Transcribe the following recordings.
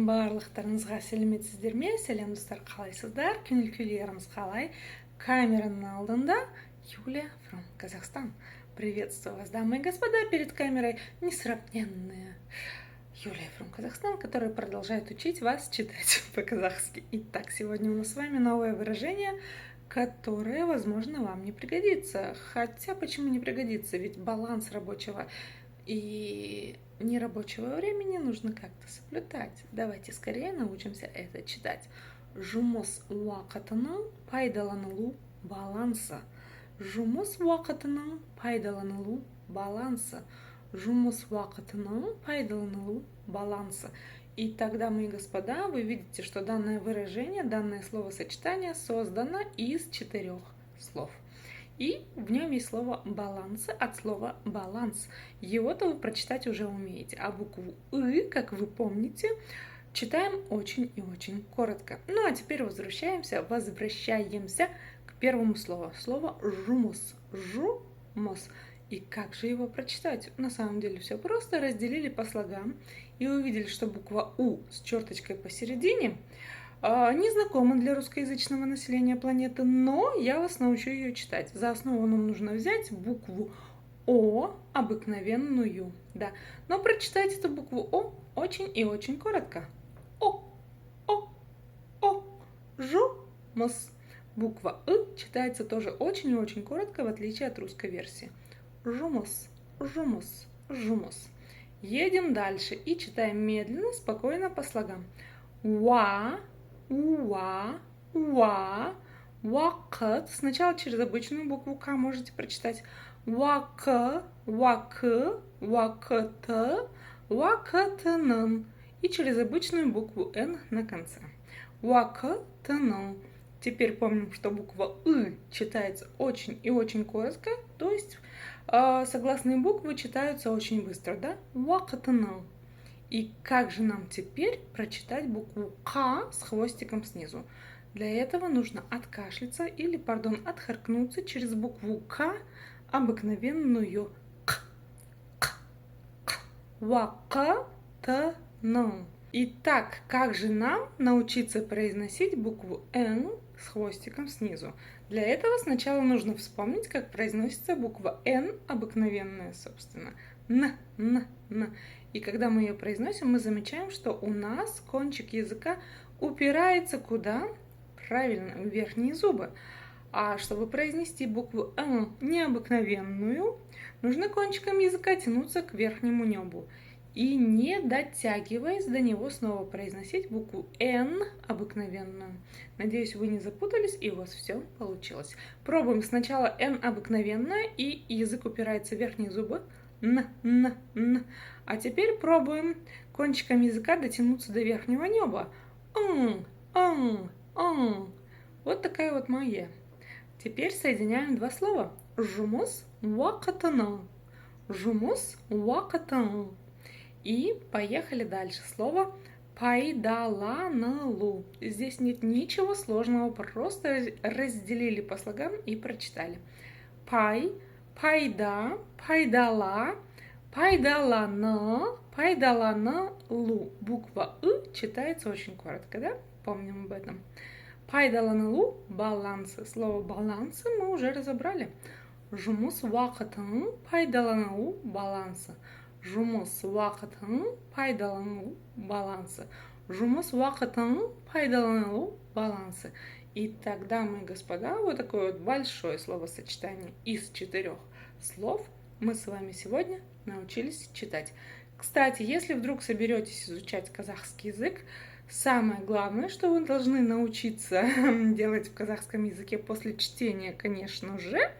Барлықтарыңызға сәлеметсіздер ме? Сәлем достар, қалайсыздар? Көңіл-күйлеріңіз қалай? Камераның алдында Юлия from Казахстан. Приветствую вас, дамы и господа, перед камерой несравненная Юлия from Казахстан, которая продолжает учить вас читать по-казахски. Итак, сегодня у нас с вами новое выражение, которое, возможно, вам не пригодится. Хотя, почему не пригодится? Ведь баланс рабочего и нерабочего времени нужно как-то соблюдать. Давайте скорее научимся это читать. Жұмыс уақытының пайдаланылу балансы. Жұмыс уақытының пайдаланылу балансы. Жұмыс уақытының пайдаланылу балансы. И тогда, мои господа, вы видите, что данное выражение, данное словосочетание создано из 4 слов. И в нем есть слово «баланс» от слова «баланс». Его-то вы прочитать уже умеете. А букву «ы», как вы помните, читаем очень и очень коротко. Ну а теперь возвращаемся к первому слову. Слово «жұмыс». «Жұмыс». И как же его прочитать? На самом деле все просто. Разделили по слогам и увидели, что буква «у» с черточкой посередине незнакома для русскоязычного населения планеты, но я вас научу ее читать. За основу нам нужно взять букву О, обыкновенную. Да. Но прочитать эту букву О очень и очень коротко. О. Жұмыс. Буква «ы» читается тоже очень и очень коротко, в отличие от русской версии. Жұмыс. Едем дальше и читаем медленно, спокойно по слогам. Уақыт. Сначала через обычную букву К можете прочитать. Уақыт, уақытының. И через обычную букву Н на конце. Уақытының. Теперь помним, что буква «ы» читается очень и очень коротко, то есть согласные буквы читаются очень быстро, да? Уақытының. И как же нам теперь прочитать букву К с хвостиком снизу? Для этого нужно откашляться или, отхаркнуться через букву К, обыкновенную К. Уақытының. Итак, как же нам научиться произносить букву Н с хвостиком снизу? Для этого сначала нужно вспомнить, как произносится буква Н обыкновенная, собственно. Н. И когда мы ее произносим, мы замечаем, что у нас кончик языка упирается куда? Правильно, в верхние зубы. А чтобы произнести букву Н необыкновенную, нужно кончиком языка тянуться к верхнему небу. И не дотягиваясь до него, снова произносить букву Н обыкновенную. Надеюсь, вы не запутались и у вас все получилось. Пробуем сначала Н обыкновенная, и язык упирается в верхние зубы. Н. А теперь пробуем кончиком языка дотянуться до верхнего неба. Вот такая вот магия. Теперь соединяем два слова. Жұмыс уақытының. Жұмыс уақытының. И поехали дальше. Слово пайдаланылу. Здесь нет ничего сложного, просто разделили по слогам и прочитали. Пайда, пайдала, пайдаланылу. Буква «ы» читается очень коротко, да? Помним об этом. Пайдаланылу – балансы. Слово «балансы» мы уже разобрали. Жұмыс уақытының пайдаланылу балансы. Жұмыс уақытының пайдаланылу балансы. Жұмыс уақытының пайдаланылу балансы. И тогда, мои господа, вот такое вот большое словосочетание из 4 слов мы с вами сегодня научились читать. Кстати, если вдруг соберетесь изучать казахский язык, самое главное, что вы должны научиться делать в казахском языке после чтения, конечно же,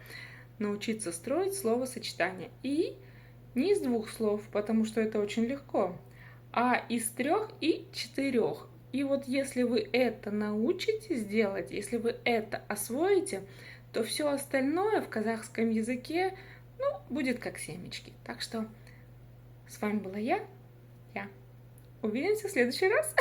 научиться строить словосочетание. И не из 2 слов, потому что это очень легко, а из 3 и 4. И вот если вы это научитесь делать, если вы это освоите, то все остальное в казахском языке, будет как семечки. Так что с вами была я. Увидимся в следующий раз.